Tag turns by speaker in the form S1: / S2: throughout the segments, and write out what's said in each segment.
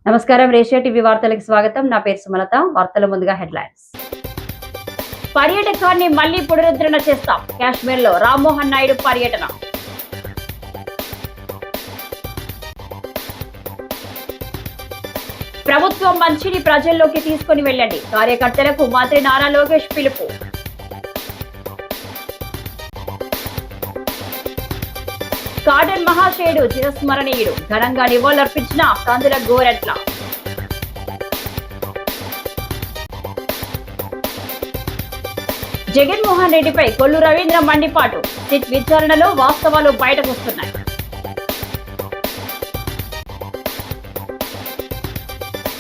S1: నమస్కారం రేషియా టీవీ వార్తలకు స్వాగతం. నా పేరు సుమలత. వార్తల ముందుగా హెడ్లైన్స్. పర్యాటకాన్ని మళ్లీ పునరుద్ధరణ చేస్తాం. కాశ్మీర్లో రామ్మోహన్ నాయుడు పర్యటన. ప్రభుత్వం మంచిని ప్రజల్లోకి తీసుకుని వెళ్ళండి. కార్యకర్తలకు మంత్రి నారా లోకేష్ పిలుపు. కాటన్ మహాశయుడు చిరస్మరణీయుడు. ఘనంగా నివాళులర్పించిన కందుల గోరెట్ల. జగన్మోహన్ రెడ్డిపై కొల్లు రవీంద్ర మండిపాటు. సిట్ విచారణలో వాస్తవాలు బయటకు వస్తున్నాయి.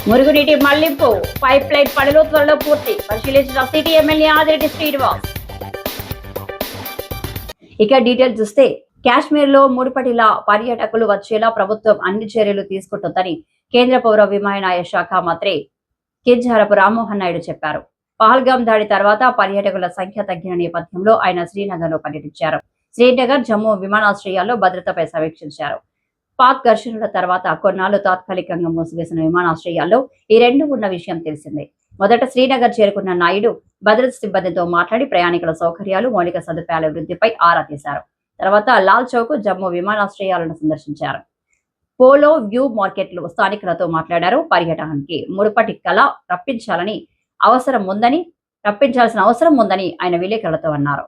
S1: మురుగునీటి మళ్లింపు పైప్ లైన్ పనులు త్వరలో పూర్తి. పరిశీలించిన సిటీ ఎమ్మెల్యే ఆదిరెడ్డి శ్రీనివాస్. ఇక డీటెయిల్స్ చూస్తే, కాశ్మీర్ లో ముడిపడిల పర్యాటకులు వచ్చేలా ప్రభుత్వం అన్ని చర్యలు తీసుకుంటుందని కేంద్ర పౌర విమానయాన శాఖ మంత్రి కింజారపు రామ్మోహన్ నాయుడు చెప్పారు. పహల్గాం దాడి తర్వాత పర్యాటకుల సంఖ్య తగ్గిన నేపథ్యంలో ఆయన శ్రీనగర్ లో పర్యటించారు. శ్రీనగర్, జమ్మూ విమానాశ్రయాల్లో భద్రతపై సమీక్షించారు. పాక్ ఘర్షణల తర్వాత కొన్నాళ్లు తాత్కాలికంగా మూసివేసిన విమానాశ్రయాల్లో ఈ రెండు ఉన్న విషయం తెలిసిందే. మొదట శ్రీనగర్ చేరుకున్న నాయుడు భద్రతా సిబ్బందితో మాట్లాడి ప్రయాణికుల సౌకర్యాలు, మౌలిక సదుపాయాల వృద్ధిపై ఆరా తీశారు. తర్వాత లాల్ చౌక్, జమ్మూ విమానాశ్రయాలను సందర్శించారు. పోలో వ్యూ మార్కెట్లు స్థానికులతో మాట్లాడారు. పర్యటనానికి ముడిపటి కళ రప్పించాల్సిన అవసరం ఉందని ఆయన విలేకరులతో అన్నారు.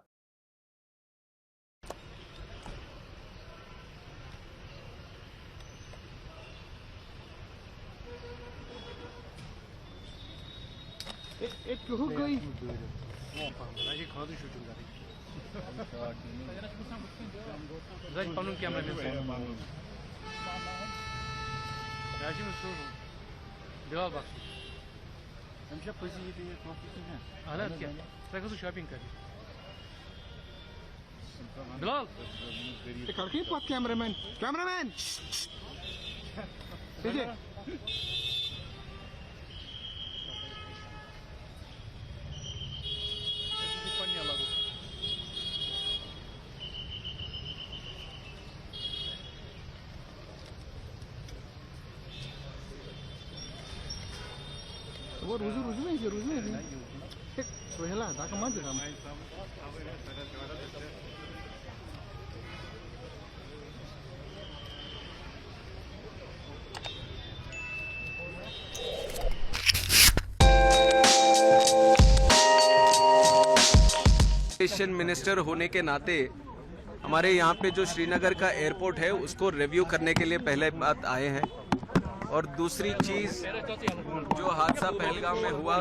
S2: शॉपिंग करी बिलाल करके पास कैमरामैन ठीक है वो रुजू नहीं रोहेला दाका मत दिखा
S3: एशियन मिनिस्टर होने के नाते हमारे यहाँ पे जो श्रीनगर का एयरपोर्ट है उसको रिव्यू करने के लिए पहले बात आए हैं। और दूसरी चीज़, जो हादसा पहलगाम में हुआ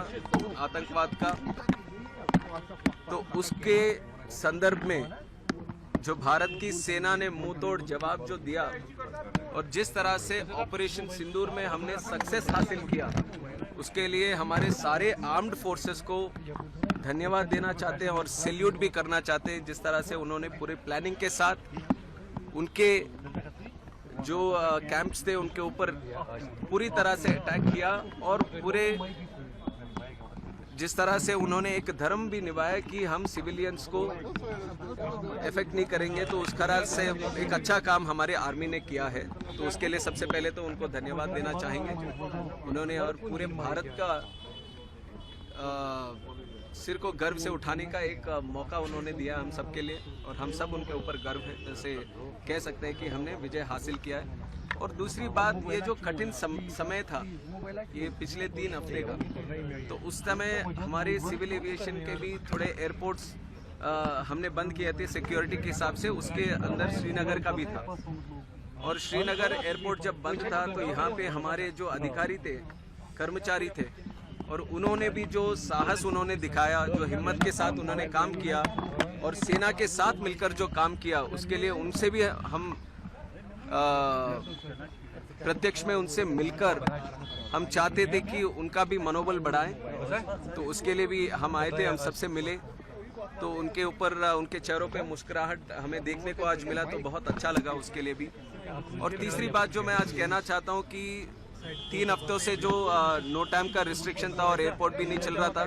S3: आतंकवाद का, तो उसके संदर्भ में जो भारत की सेना ने मुंह तोड़ जवाब जो दिया और जिस तरह से ऑपरेशन सिंदूर में हमने सक्सेस हासिल किया, उसके लिए हमारे सारे आर्म्ड फोर्सेस को धन्यवाद देना चाहते हैं और सैल्यूट भी करना चाहते हैं। जिस तरह से उन्होंने पूरे प्लानिंग के साथ उनके जो कैंप्स थे उनके ऊपर पूरी तरह से अटैक किया और पूरे जिस तरह से उन्होंने एक धर्म भी निभाया कि हम सिविलियंस को इफेक्ट नहीं करेंगे, तो उस तरह से एक अच्छा काम हमारे आर्मी ने किया है। तो उसके लिए सबसे पहले तो उनको धन्यवाद देना चाहेंगे उन्होंने, और पूरे भारत का सिर को गर्व से उठाने का एक मौका उन्होंने दिया हम सब के लिए, और हम सब उनके ऊपर गर्व से कह सकते हैं कि हमने विजय हासिल किया है। और दूसरी बात, ये जो कठिन समय था, ये पिछले 3 हफ्ते का, तो उस समय हमारे सिविल एविएशन के भी थोड़े एयरपोर्ट्स हमने बंद किए थे सिक्योरिटी के हिसाब से। उसके अंदर श्रीनगर का भी था, और श्रीनगर एयरपोर्ट जब बंद था तो यहाँ पे हमारे जो अधिकारी थे, कर्मचारी थे, और उन्होंने भी जो साहस उन्होंने दिखाया, जो हिम्मत के साथ उन्होंने काम किया और सेना के साथ मिलकर जो काम किया, उसके लिए उनसे भी हम प्रत्यक्ष में उनसे मिलकर हम चाहते थे कि उनका भी मनोबल बढ़ाएं। तो उसके लिए भी हम आए थे, हम सबसे मिले, तो उनके ऊपर उनके चेहरों पे मुस्कुराहट हमें देखने को आज मिला, तो बहुत अच्छा लगा उसके लिए भी। और तीसरी बात जो मैं आज कहना चाहता हूँ कि 3 हफ्तों से जो नो टाइम का रिस्ट्रिक्शन था और एयरपोर्ट भी नहीं चल रहा था,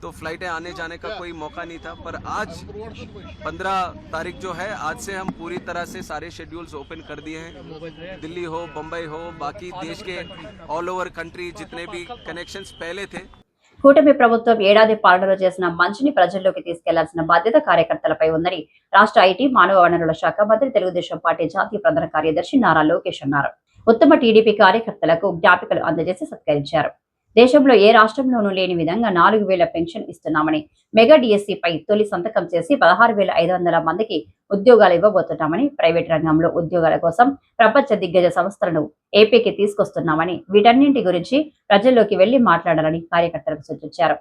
S3: तो फ्लाइटें आने जाने का कोई मौका नहीं था। पर आज 15 तारीख जो है, आज से हम पूरी तरह से सारे शेड्यूल्स ओपन कर दिए हैं। दिल्ली हो, बम्बई हो, बाकी देश के ऑल ओवर कंट्री जितने भी कनेक्शंस पहले थे,
S1: కూటమి ప్రభుత్వం ఏడాది పాలనలో చేసిన మంచిని ప్రజల్లోకి తీసుకెళ్లాల్సిన బాధ్యత కార్యకర్తలపై ఉందని రాష్ట్ర ఐటీ మానవ వనరుల శాఖ మంత్రి తెలుగుదేశం పార్టీ జాతీయ ప్రధాన కార్యదర్శి నారా లోకేష్ అన్నారు. ఉత్తమ టీడీపీ కార్యకర్తలకు జ్ఞాపికలు అందజేసి సత్కరించారు. దేశంలో ఏ రాష్ట్రంలోనూ లేని విధంగా 4,000 పెన్షన్ ఇస్తున్నామని, మెగా డిఎస్సీపై తొలి సంతకం చేసి 16,500 మందికి ఉద్యోగాలు ఇవ్వబోతున్నామని, ప్రైవేట్ రంగంలో ఉద్యోగాల కోసం ప్రపంచ దిగ్గజ సంస్థలను ఏపీకి తీసుకొస్తున్నామని, వీటన్నింటి గురించి ప్రజల్లోకి వెళ్లి మాట్లాడాలని కార్యకర్తలకు సూచించారు.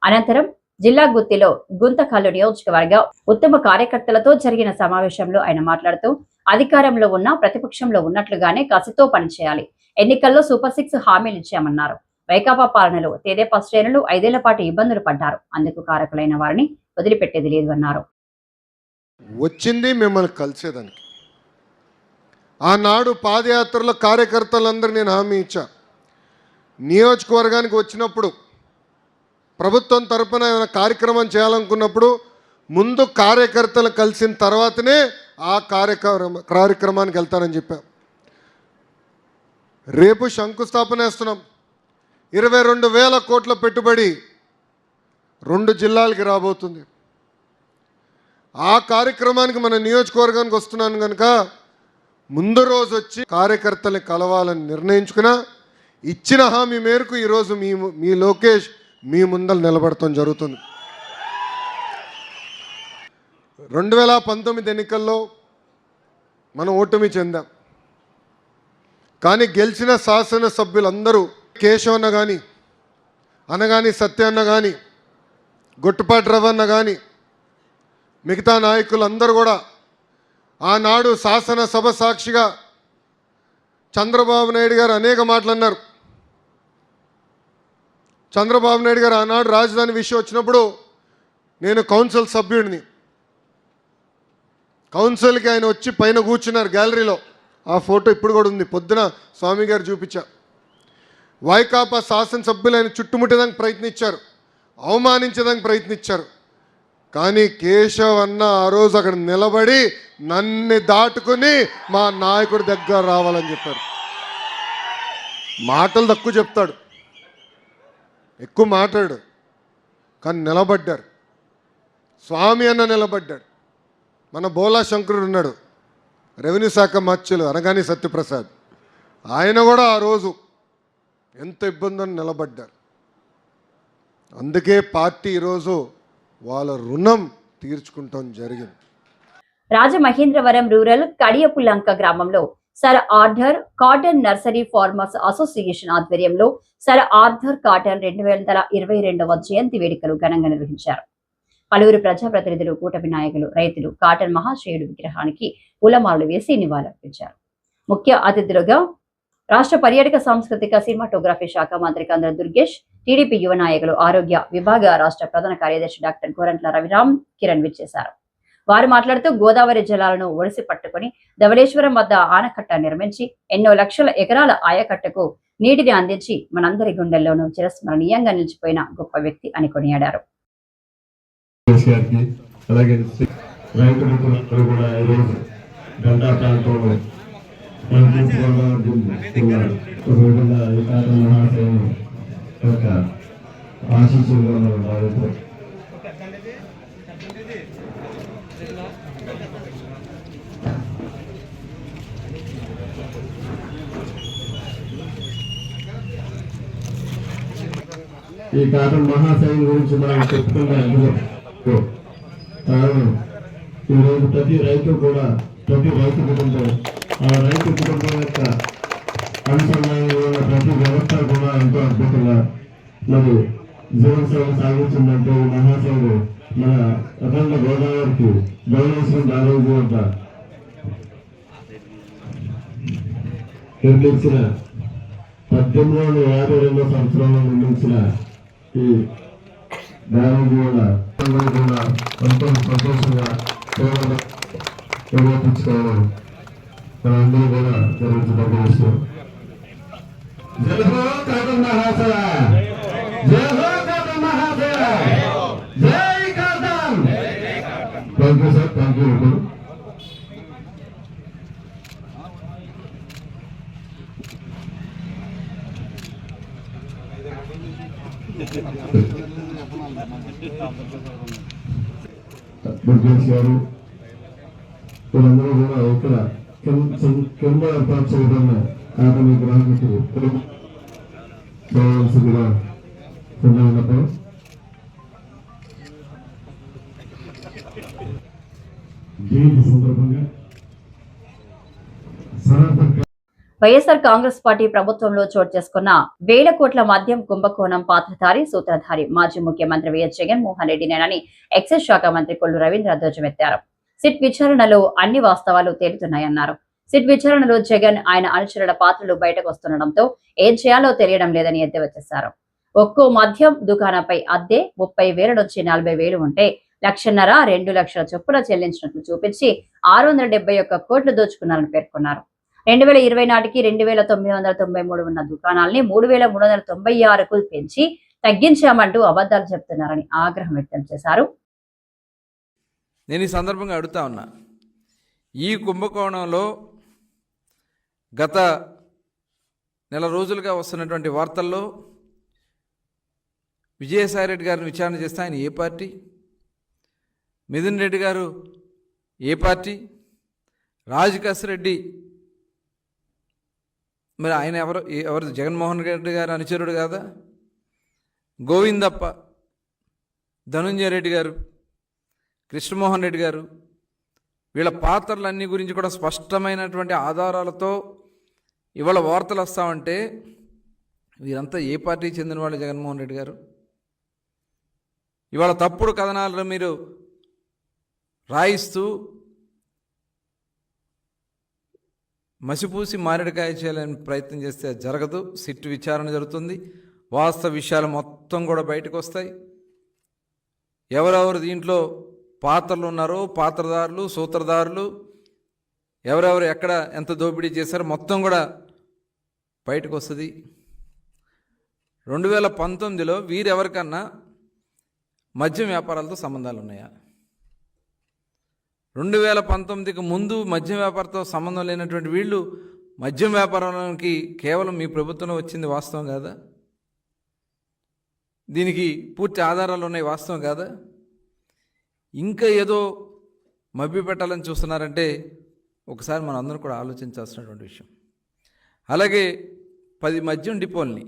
S1: అనంతరం జిల్లా గుత్తిలో గుంతకల్లు నియోజకవర్గ ఉత్తమ కార్యకర్తలతో జరిగిన సమావేశంలో ఆయన మాట్లాడుతూ, అధికారంలో ఉన్న ప్రతిపక్షంలో ఉన్నట్లుగానే కసితో పనిచేయాలి. ఎన్నికల్లో సూపర్ 6 హామీలు ఇచ్చామన్నారు. వైకాపా పాలనలో తెదేపా శ్రేణులు 5 ఏళ్ల పాటు ఇబ్బందులు పడ్డారు. అందుకు కారకులైన వారిని వదిలిపెట్టేది లేదు అన్నారు.
S4: వచ్చింది మిమ్మల్ని కలిసేదానికి. ఆనాడు పాదయాత్రలో కార్యకర్తలందరూ నేను హామీ ఇచ్చా. నియోజకవర్గానికి వచ్చినప్పుడు ప్రభుత్వం తరపున ఏమైనా కార్యక్రమం చేయాలనుకున్నప్పుడు ముందు కార్యకర్తలు కలిసిన తర్వాతనే ఆ కార్యక్రమానికి వెళ్తానని చెప్పాం. రేపు శంకుస్థాపన వేస్తున్నాం. 22,000 కోట్ల పెట్టుబడి 2 జిల్లాలకి రాబోతుంది. ఆ కార్యక్రమానికి మన నియోజకవర్గానికి వస్తున్నాను కనుక ముందు రోజు వచ్చి కార్యకర్తల్ని కలవాలని నిర్ణయించుకున్నా. ఇచ్చిన హామీ మేరకు ఈరోజు మీ లోకేష్ మీ ముందర నిలబడటం జరుగుతుంది. 2019 ఎన్నికల్లో మనం ఓటమి చెందాం. కానీ గెలిచిన శాసనసభ్యులందరూ కేశవన్న కానీ, అనగాని సత్యన్న కానీ, గొట్టుపాటి రవన్న కానీ, మిగతా నాయకులందరూ కూడా ఆనాడు శాసనసభ సాక్షిగా చంద్రబాబు నాయుడు గారు అనేక మాటలు అన్నారు. చంద్రబాబు నాయుడు గారు ఆనాడు రాజధాని విషయం వచ్చినప్పుడు నేను కౌన్సిల్ సభ్యుడిని. కౌన్సిల్కి ఆయన వచ్చి పైన కూర్చున్నారు గ్యాలరీలో. ఆ ఫోటో ఇప్పుడు కూడా ఉంది. పొద్దున స్వామి గారు చూపించా. వైకాపా శాసనసభ్యులు ఆయన చుట్టుముట్టేదానికి ప్రయత్నించారు, అవమానించేదానికి ప్రయత్నించారు. కానీ కేశవ్ అన్న ఆ రోజు అక్కడ నిలబడి నన్ను దాటుకుని మా నాయకుడి దగ్గర రావాలని చెప్పారు. మాటలు తక్కువ చెప్తాడు, ఎక్కువ మాట్లాడు, కానీ నిలబడ్డారు. స్వామి అన్న నిలబడ్డాడు. మన బోలా శంకరుడు ఉన్నాడు, రెవెన్యూ శాఖ మార్చులు అనగాని సత్యప్రసాద్, ఆయన కూడా ఆ రోజు ఎంత ఇబ్బందని నిలబడ్డారు. అందుకే పార్టీ ఈరోజు వాళ్ళ రుణం తీర్చుకుంటాం జరిగింది.
S1: రాజమహేంద్రవరం రూరల్ కడియపులంక గ్రామంలో sir Arthur cotton nursery farmers association ఆధ్వర్యంలో సర్ ఆర్థర్ కాటన్ 2022వ జయంతి వేడుకలు ఘనంగా నిర్వహించారు. పలువురు ప్రజాప్రతినిధులు, కూటమి నాయకులు, రైతులు కాటన్ మహాశయుడు విగ్రహానికి పూలమాలలు వేసి నివాళులర్పించారు. ముఖ్య అతిథులుగా రాష్ట్ర పర్యాటక సాంస్కృతిక సినిమాటోగ్రఫీ శాఖ మంత్రి కంద్ర దుర్గేష్, టీడీపీ యువ నాయకులు, ఆరోగ్య విభాగ రాష్ట్ర ప్రధాన కార్యదర్శి డాక్టర్ గోరంట్ల రవిరామ్ కిరణ్ విచ్చేశారు. వారు మాట్లాడుతూ, గోదావరి జలాలను ఒడిసి పట్టుకుని ధవళేశ్వరం వద్ద ఆనకట్ట నిర్మించి ఎన్నో లక్షల ఎకరాల ఆయకట్టకు నీటిని అందించి మనందరి గుండెల్లోనూ చిరస్మరణీయంగా నిలిచిపోయిన గొప్ప వ్యక్తి అని కొనియాడారు.
S5: అలాగే రైతు మిత్రులందరూ కూడా ఈరోజు గంటా ప్రాంతంలో మహాశయం యొక్క ఆశీస్సులు భావిస్తూ ఈ కాటన్ మహాశయం గురించి మనం చెప్పుకునే అందులో కారణం ఈరోజు ప్రతి రైతు కుటుంబం ఆ రైతు కుటుంబం యొక్క అనుసంధానంలో ఉన్న ప్రతి వ్యవస్థ కూడా ఎంతో అద్భుతంగా మరి జీవనశైలి సాగించిందంటే ఈ మహాశయుడు మన అఖండ గోదావరికి ధవళేశ్వరం బ్యారేజీ వద్ద నిర్మించిన 1852వ సంవత్సరంలో నిర్మించిన ఈ బ్యారేజీ కూడా ఎంతో సంతోషంగా నిర్వర్తించుకోవడం మనందరూ కూడా జరుగుతున్న విషయం. జై హో కాదం మహాశయ, జై హో కాదం మహాశయ, జై Kadam. Thank you sir, thank you. Burgesh garu వీళ్ళందరూ కూడా ఇక్కడ కింద ఏర్పాటు చేయబడిన కాదని గ్రాహకులకు చేయవలసిందిగా విన్నపం. జయంతి సందర్భంగా
S1: వైఎస్ఆర్ కాంగ్రెస్ పార్టీ ప్రభుత్వంలో చోటు చేసుకున్న వేల కోట్ల మద్యం కుంభకోణం పాత్రధారి సూత్రధారి మాజీ ముఖ్యమంత్రి వైఎస్ జగన్మోహన్ రెడ్డినేనని ఎక్సైజ్ శాఖ మంత్రి కొల్లు రవీంద్ర ధ్వజమెత్తారు. సిట్ విచారణలో అన్ని వాస్తవాలు తేలుతున్నాయన్నారు. సిట్ విచారణలో జగన్ ఆయన అనుచరుల పాత్రలు బయటకు వస్తుండటంతో ఏం చేయాలో తెలియడం లేదని ఎద్దేవా చేశారు. ఒక్కో మద్యం దుకాణంపై అద్దె 30,000 నుంచి 40,000 ఉంటే 1,50,000 2 లక్షల చొప్పున చెల్లించినట్లు చూపించి 671 కోట్లు దోచుకున్నారని పేర్కొన్నారు. 2020 నాటికి 2,993 ఉన్న దుకాణాలని 3,396కు పెంచి తగ్గించామంటూ అబద్ధాలు చెప్తున్నారని ఆగ్రహం వ్యక్తం చేశారు.
S6: నేను ఈ సందర్భంగా అడుగుతా ఉన్నా, ఈ కుంభకోణంలో గత నెల రోజులుగా వస్తున్నటువంటి వార్తల్లో విజయసాయిరెడ్డి గారిని విచారణ చేస్తే ఆయన ఏ పార్టీ, మిథున్ రెడ్డి గారు ఏ పార్టీ, రాజకేశ్ రెడ్డి మరి ఆయన ఎవరు జగన్మోహన్ రెడ్డి గారు అనుచరుడు కాదా, గోవిందప్ప, ధనుంజయ రెడ్డి గారు, కృష్ణమోహన్ రెడ్డి గారు, వీళ్ళ పాత్రలన్నీ గురించి కూడా స్పష్టమైనటువంటి ఆధారాలతో ఇవాళ వార్తలు వస్తామంటే వీరంతా ఏ పార్టీకి చెందిన వాళ్ళు? జగన్మోహన్ రెడ్డి గారు ఇవాళ తప్పుడు కథనాలను మీరు రాయిస్తూ మసిపూసి మారేడుకాయ చేయాలని ప్రయత్నం చేస్తే అది జరగదు. సిట్ విచారణ జరుగుతుంది, వాస్తవ విషయాలు మొత్తం కూడా బయటకు వస్తాయి. ఎవరెవరు దీంట్లో పాత్రలు ఉన్నారో, పాత్రదారులు, సూత్రధారులు, ఎవరెవరు ఎక్కడ ఎంత దోపిడీ చేశారో మొత్తం కూడా బయటకు వస్తుంది. 2019లో వీరెవరికన్నా మద్యం వ్యాపారాలతో సంబంధాలు ఉన్నాయా? 2019కి ముందు మద్యం వ్యాపారంతో సంబంధం లేనటువంటి వీళ్ళు మద్యం వ్యాపారానికి కేవలం మీ ప్రభుత్వంలో వచ్చింది వాస్తవం కాదా? దీనికి పూర్తి ఆధారాలు ఉన్నాయి, వాస్తవం కాదా? ఇంకా ఏదో మభ్య పెట్టాలని చూస్తున్నారంటే ఒకసారి మనం అందరం కూడా ఆలోచించాల్సినటువంటి విషయం. అలాగే 10 మద్యం డిపోల్ని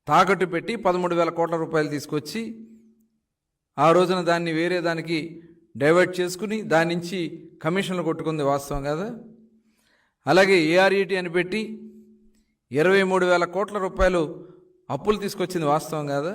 S6: తాకట్టు పెట్టి 13,000 కోట్ల రూపాయలు తీసుకొచ్చి ఆ రోజున దాన్ని వేరే దానికి డైవర్ట్ చేసుకుని దాని నుంచి కమిషన్లు కొట్టుకుంది, వాస్తవం కదా? అలాగే ఏఆర్ఈటీ అని పెట్టి 23,000 కోట్ల రూపాయలు అప్పులు తీసుకొచ్చింది, వాస్తవం కాదా?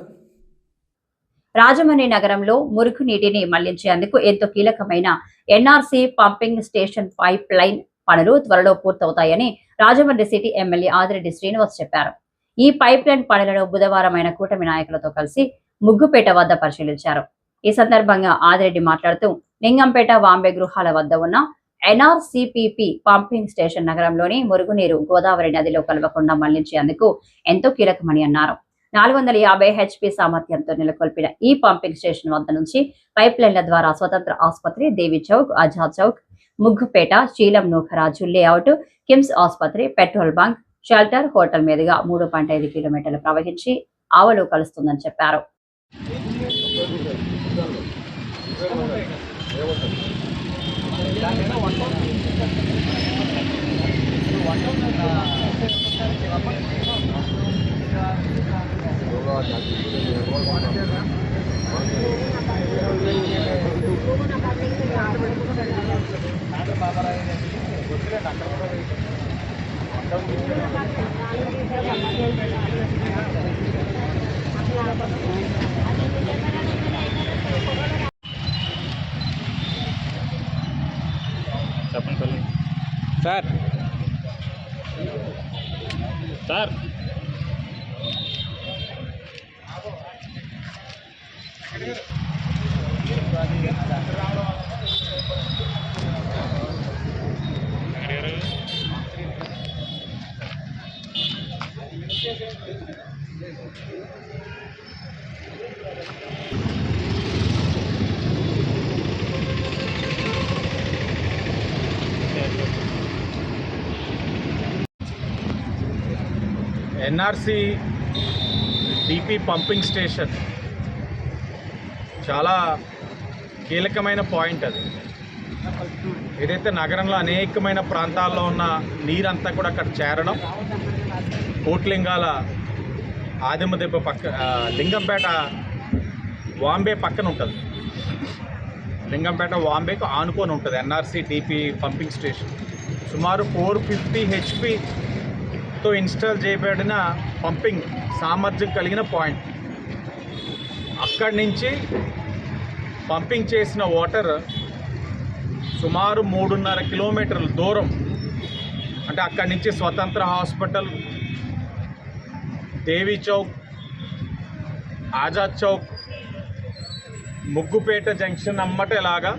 S1: రాజమండ్రి నగరంలో మురుగు నీటిని మళ్లించేందుకు ఎంతో కీలకమైన NRC pumping station pipe line పనులు త్వరలో పూర్తవుతాయని రాజమండ్రి సిటీ ఎమ్మెల్యే ఆదిరెడ్డి శ్రీనివాస్ చెప్పారు. ఈ పైప్ లైన్ పనులను బుధవారం ఆయన కూటమి నాయకులతో కలిసి ముగ్గుపేట వద్ద పరిశీలించారు. ఈ సందర్భంగా ఆదిరెడ్డి మాట్లాడుతూ లింగంపేట, వాంబే గృహాల వద్ద ఉన్న ఎన్ఆర్సీపీపీ పంపింగ్ స్టేషన్ నగరంలోని మురుగునీరు గోదావరి నదిలో కలవకుండా మళ్లించేందుకు ఎంతో కీలకమని అన్నారు. 450 HP సామర్థ్యంతో నెలకొల్పిన ఈ పంపింగ్ స్టేషన్ వద్ద నుంచి పైప్ లైన్ల ద్వారా స్వతంత్ర ఆసుపత్రి, దేవి చౌక్, ఆజాద్ చౌక్, ముగ్గుపేట, శీలం నూఖరాజు లేఅవుట్, కిమ్స్ ఆసుపత్రి, పెట్రోల్ బంక్, షెల్టర్, హోటల్ మీదుగా 3.5 కిలోమీటర్లు ప్రవహించి ఆవలు కలుస్తుందని చెప్పారు.
S7: Sir sir NRC DP pumping station చాలా కీలకమైన పాయింట్ అది. ఏదైతే నగరంలో అనేకమైన ప్రాంతాల్లో ఉన్న నీరంతా కూడా అక్కడ చేరడం, కోట్లింగాల ఆదిమదెబ్బ లింగంపేట వాంబే పక్కన ఉంటుంది. లింగంపేట వాంబేకు ఆనుకొని ఉంటుంది ఎన్ఆర్సి డిపి పంపింగ్ స్టేషన్. సుమారు 450 హెచ్పితో ఇన్స్టాల్ చేయబడిన పంపింగ్ సామర్థ్యం కలిగిన పాయింట్. అక్కడి నుంచి పంపింగ్ చేసిన వాటర్ సుమారు 3.5 కిలోమీటర్ల దూరం, అంటే అక్కడి నుంచి స్వతంత్ర హాస్పిటల్, దేవి చౌక్, ఆజాద్ చౌక్, ముగ్గుపేట జంక్షన్ అమ్మటేలాగా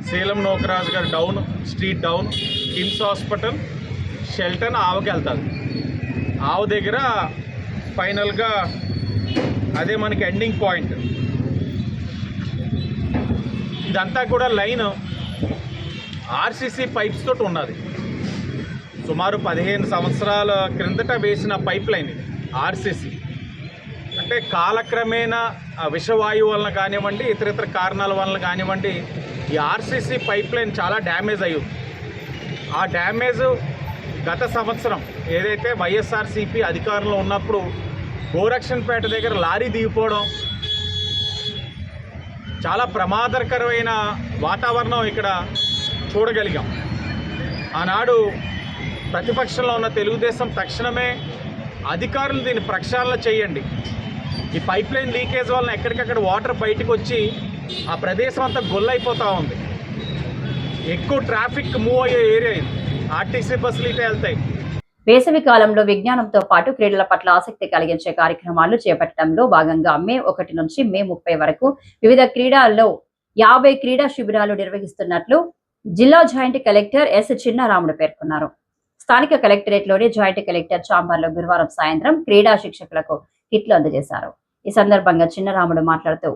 S7: సేలం నోకరాజు గారు down street down, KIMS hospital, Sheldon ఆవుకి వెళ్తుంది. ఆవు దగ్గర ఫైనల్గా అదే మనకి ఎండింగ్ పాయింట్. ఇదంతా కూడా లైన్ ఆర్సీసీ పైప్స్ తోటి ఉన్నది. సుమారు 15 సంవత్సరాల క్రిందట వేసిన పైప్ లైన్ ఇది ఆర్సీసీ. అంటే కాలక్రమేణా విషవాయువు వలన కానివ్వండి, ఇతర కారణాల వలన కానివ్వండి, ఈ ఆర్సీసీ పైప్ లైన్ చాలా డ్యామేజ్ అయ్యింది. ఆ డ్యామేజ్ గత సంవత్సరం ఏదైతే వైఎస్ఆర్సీపీ అధికారంలో ఉన్నప్పుడు గోరక్షన్పేట దగ్గర లారీ దిగిపోవడం, చాలా ప్రమాదకరమైన వాతావరణం ఇక్కడ చూడగలిగాం. ఆనాడు ప్రతిపక్షంలో ఉన్న తెలుగుదేశం తక్షణమే అధికారులు దీన్ని ప్రక్షాళన చేయండి, ఈ పైప్ లైన్ లీకేజ్ వలన ఎక్కడికక్కడ వాటర్ బయటకు వచ్చి ఆ ప్రదేశం అంతా గొల్లైపోతూ ఉంది. ఎక్కువ ట్రాఫిక్ మూవ్ అయ్యే ఏరియా ఇది. ఆర్టీసీ బస్సులు ఇటే వెళ్తాయి.
S1: వేసవి కాలంలో విజ్ఞానంతో పాటు క్రీడల పట్ల ఆసక్తి కలిగించే కార్యక్రమాలు చేపట్టడంలో భాగంగా మే 1 నుంచి మే 30 వరకు వివిధ క్రీడల్లో 50 క్రీడా శిబిరాలు నిర్వహిస్తున్నట్లు జిల్లా జాయింట్ కలెక్టర్ ఎస్ చిన్నారాముడు పేర్కొన్నారు. స్థానిక కలెక్టరేట్లోని జాయింట్ కలెక్టర్ ఛాంబర్లో గురువారం సాయంత్రం క్రీడా శిక్షకులకు కిట్లు అందజేశారు. ఈ సందర్భంగా చిన్నారాముడు మాట్లాడుతూ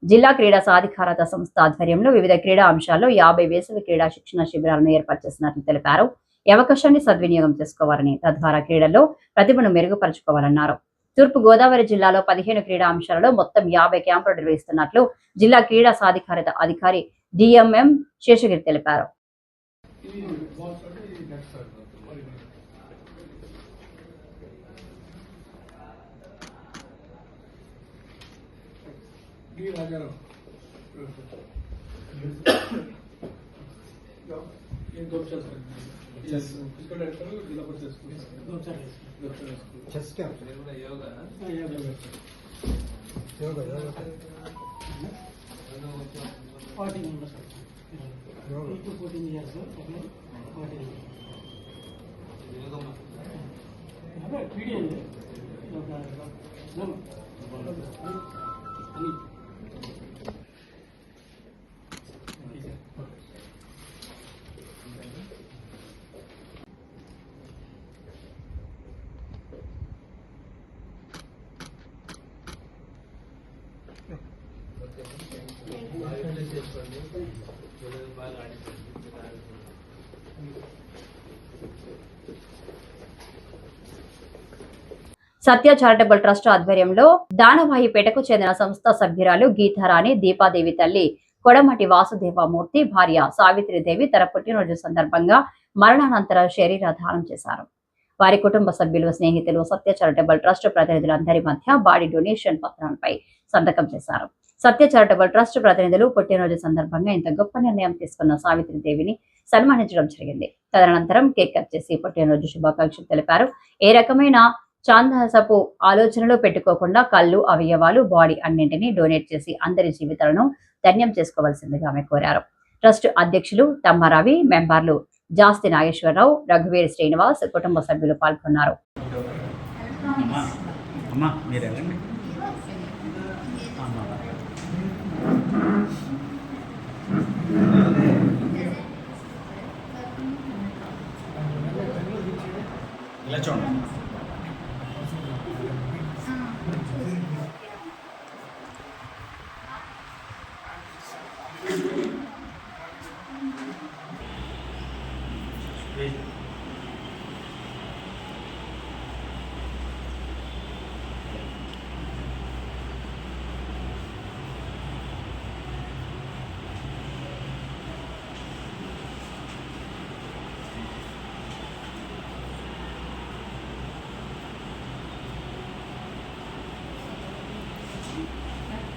S1: జిల్లా క్రీడా సాధికారత సంస్థ ఆధ్వర్యంలో వివిధ క్రీడా అంశాల్లో 50 వేసవి క్రీడా శిక్షణ శిబిరాలను ఏర్పాటు చేసినట్లు తెలిపారు. ఈ అవకాశాన్ని సద్వినియోగం చేసుకోవాలని, తద్వారా క్రీడల్లో ప్రతిభను మెరుగుపరుచుకోవాలన్నారు. తూర్పు గోదావరి జిల్లాలో 15 క్రీడా అంశాలలో మొత్తం 50 క్యాంపులు నిర్వహిస్తున్నట్లు జిల్లా క్రీడా సాధికారత అధికారి డిఎంఎం శేషగిరి తెలిపారు. సత్య చారిటబుల్ ట్రస్ట్ ఆధ్వర్యంలో దానవాయిపేటకు చెందిన సంస్థ సభ్యురాలు గీతారాణి దీపాదేవి తల్లి కొడమటి వాసుదేవమూర్తి భార్య సావిత్రిదేవి తన పుట్టినరోజు సందర్భంగా మరణానంతర శరీర దానం చేశారు. వారి కుటుంబ సభ్యులు, స్నేహితులు సత్య చారిటబుల్ ట్రస్ట్ ప్రతినిధులందరి మధ్య బాడీ డొనేషన్ పత్రాలపై సంతకం చేశారు. సత్య చారిటబుల్ ట్రస్ట్ ప్రతినిధులు పుట్టినరోజు సందర్భంగా ఇంత గొప్ప నిర్ణయం తీసుకున్న సావిత్రిదేవిని సన్మానించడం జరిగింది. తదనంతరం కేక్ కట్ చేసి పుట్టినరోజు శుభాకాంక్షలు తెలిపారు. ఏ రకమైన చాందాసపు ఆలోచనలు పెట్టుకోకుండా కళ్ళు, అవయవాలు, బాడీ అన్నింటినీ డొనేట్ చేసి అందరి జీవితాలను ధన్యం చేసుకోవాల్సిందిగా ఆమె కోరారు. ట్రస్ట్ అధ్యక్షులు తమ్మారావి, మెంబర్లు జాస్తి నాగేశ్వరరావు, రఘువీర్ శ్రీనివాస్, కుటుంబ సభ్యులు పాల్గొన్నారు.
S8: ఇలా చూడండి.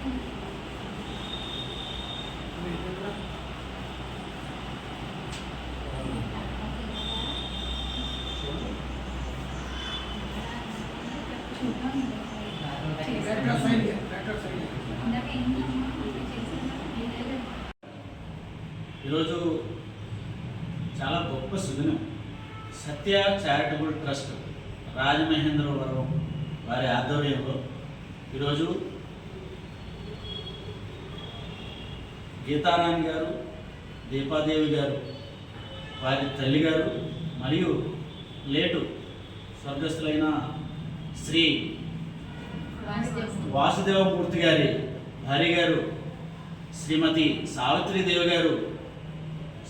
S8: ఈరోజు చాలా గొప్ప సుదినం. సత్య చారిటబుల్ ట్రస్ట్ రాజమహేంద్రవరం వారి ఆధ్వర్యంలో ఈరోజు గీతారాణి గారు, దీపాదేవి గారు, వారి తల్లి గారు మరియు లేటు స్వర్గస్థులైన శ్రీ వాసుదేవమూర్తి గారి భార్య గారు శ్రీమతి సావిత్రీదేవి గారు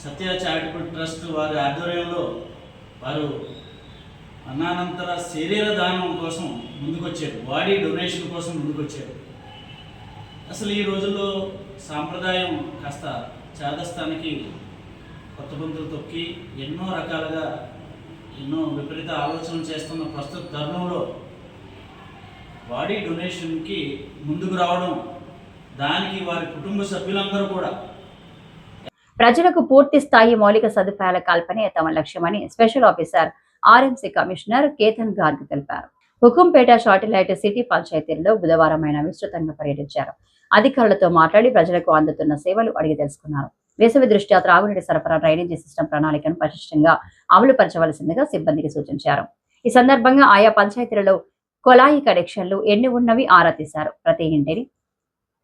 S8: సత్య చారిటబుల్ ట్రస్ట్ వారి ఆధ్వర్యంలో వారు అన్నానంతర శరీర దానం కోసం ముందుకొచ్చారు, బాడీ డొనేషన్ కోసం ముందుకొచ్చారు. అసలు ఈ రోజుల్లో సాంప్రదాయం కాస్త చేదస్తానికి కొత్త పంతులు తొక్కి ఎన్నో రకాలుగా ఎన్నో విపరీత ఆలోచనలు చేస్తున్న ప్రస్తుత తరుణంలో బాడీ డొనేషన్కి ముందుకు రావడం, దానికి వారి కుటుంబ సభ్యులందరూ కూడా
S1: ప్రజలకు పూర్తి స్థాయి మౌలిక సదుపాయాల కల్పనే తమ లక్ష్యమని special officer RMC commissioner Ketan Garg తెలిపారు. హుకుంపేట శాటిలైట్ సిటీ పంచాయతీల్లో బుధవారం ఆయన విస్తృతంగా పర్యటించారు. అధికారులతో మాట్లాడి ప్రజలకు అందుతున్న సేవలు అడిగి తెలుసుకున్నారు. వేసవి దృష్ట్యా త్రాగునీటి సరఫరా డ్రైనేజీ సిస్టమ్ ప్రణాళికను పటిష్టంగా అమలు పరచవలసిందిగా సిబ్బందికి సూచించారు. ఈ సందర్భంగా ఆయా పంచాయతీలలో కొలాయి కనెక్షన్లు ఎన్ని ఉన్నవి ఆరా తీశారు. ప్రతి ఇంటిని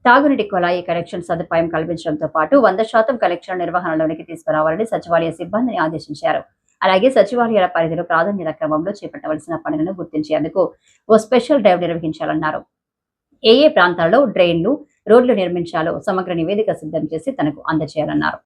S1: తాగునీటి కొలాయి కనెక్షన్ సదుపాయం కల్పించడంతో పాటు 100% కనెక్షన్ నిర్వహణలోనికి తీసుకురావాలని సచివాలయ సిబ్బందిని ఆదేశించారు. అలాగే సచివాలయాల పరిధిలో ప్రాధాన్యత క్రమంలో చేపట్టవలసిన పనులను గుర్తించేందుకు ఓ స్పెషల్ డ్రైవ్ నిర్వహించాలన్నారు. ఏ ప్రాంతాల్లో డ్రైన్లు, రోడ్లు నిర్మించాలో సమగ్ర నివేదిక సిద్ధం చేసి తనకు అందజేయాలన్నారు.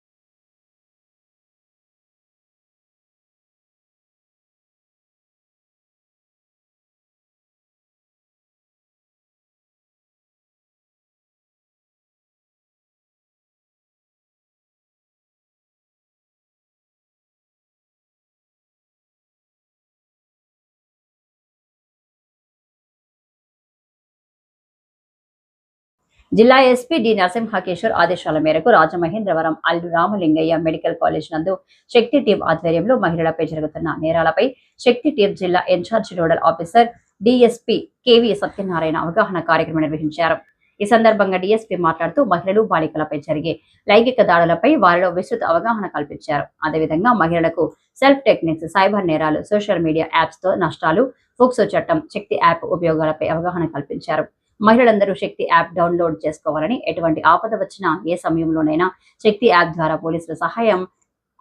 S1: జిల్లా ఎస్పీ డి నరసింహకేశ్వర్ ఆదేశాల మేరకు రాజమహేంద్రవరం అల్లు రామలింగయ్య మెడికల్ కాలేజ్ నందు శక్తి టీం ఆధ్వర్యంలో మహిళలపై జరుగుతున్న నేరాలపై శక్తి టీం జిల్లా incharge nodal officer DSP KV Satyanarayana అవగాహన కార్యక్రమం నిర్వహించారు. ఈ సందర్భంగా డిఎస్పీ మాట్లాడుతూ మహిళలు, బాలికలపై జరిగే లైంగిక దాడులపై వారిలో విస్తృత అవగాహన కల్పించారు. అదేవిధంగా మహిళలకు సెల్ఫ్ టెక్నిక్స్, సైబర్ నేరాలు, సోషల్ మీడియా యాప్స్ తో నష్టాలు, ఫోక్సో చట్టం, శక్తి యాప్ ఉపయోగాలపై అవగాహన కల్పించారు. మహిళలందరూ శక్తి యాప్ డౌన్లోడ్ చేసుకోవాలని, ఎటువంటి ఆపద వచ్చినా ఏ సమయంలోనైనా శక్తి యాప్ ద్వారా పోలీసుల సహాయం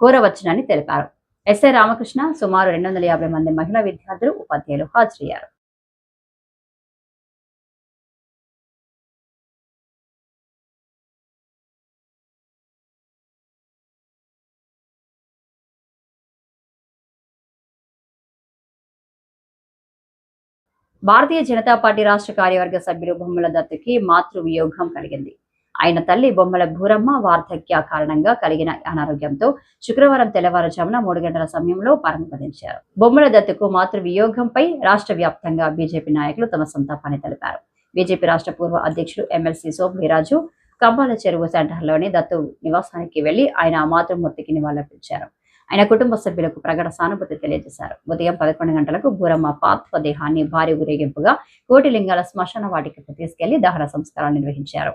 S1: కోరవచ్చునని తెలిపారు. ఎస్ఐ రామకృష్ణ, సుమారు 250 మంది మహిళా విద్యార్థులు, ఉపాధ్యాయులు హాజరయ్యారు. భారతీయ జనతా పార్టీ రాష్ట్ర కార్యవర్గ సభ్యులు బొమ్మల దత్తుకి మాతృవియోగం కలిగింది. ఆయన తల్లి బొమ్మల భూరమ్మ వార్ధక్య కారణంగా కలిగిన అనారోగ్యంతో శుక్రవారం తెల్లవారుజామున 3 గంటల సమయంలో పరమపదించారు. బొమ్మల దత్తుకు మాతృవియోగంపై రాష్ట్ర వ్యాప్తంగా బీజేపీ నాయకులు తమ సంతాపాన్ని తెలిపారు. బీజేపీ రాష్ట్ర పూర్వ అధ్యక్షుడు ఎమ్మెల్సీ సోమవీరాజు కంబాల చెరువు సెంటర్లోని దత్తు నివాసానికి వెళ్లి ఆయన మాతృమూర్తికి నివాళులర్పించారు. ఆయన కుటుంబ సభ్యులకు ప్రగాఢ సానుభూతి తెలియజేశారు. ఉదయం 11 గంటలకు భూరమ్మ పార్థివ దేహాన్ని భారీ ఊరేగింపుగా కోటిలింగాల శ్మశాన వాటికకు తీసుకెళ్లి దహన సంస్కారాలు నిర్వహించారు.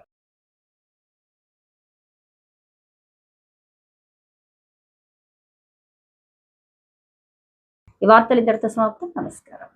S1: ఈ వార్తలు ఇంతటితో సమాప్తం. నమస్కారం.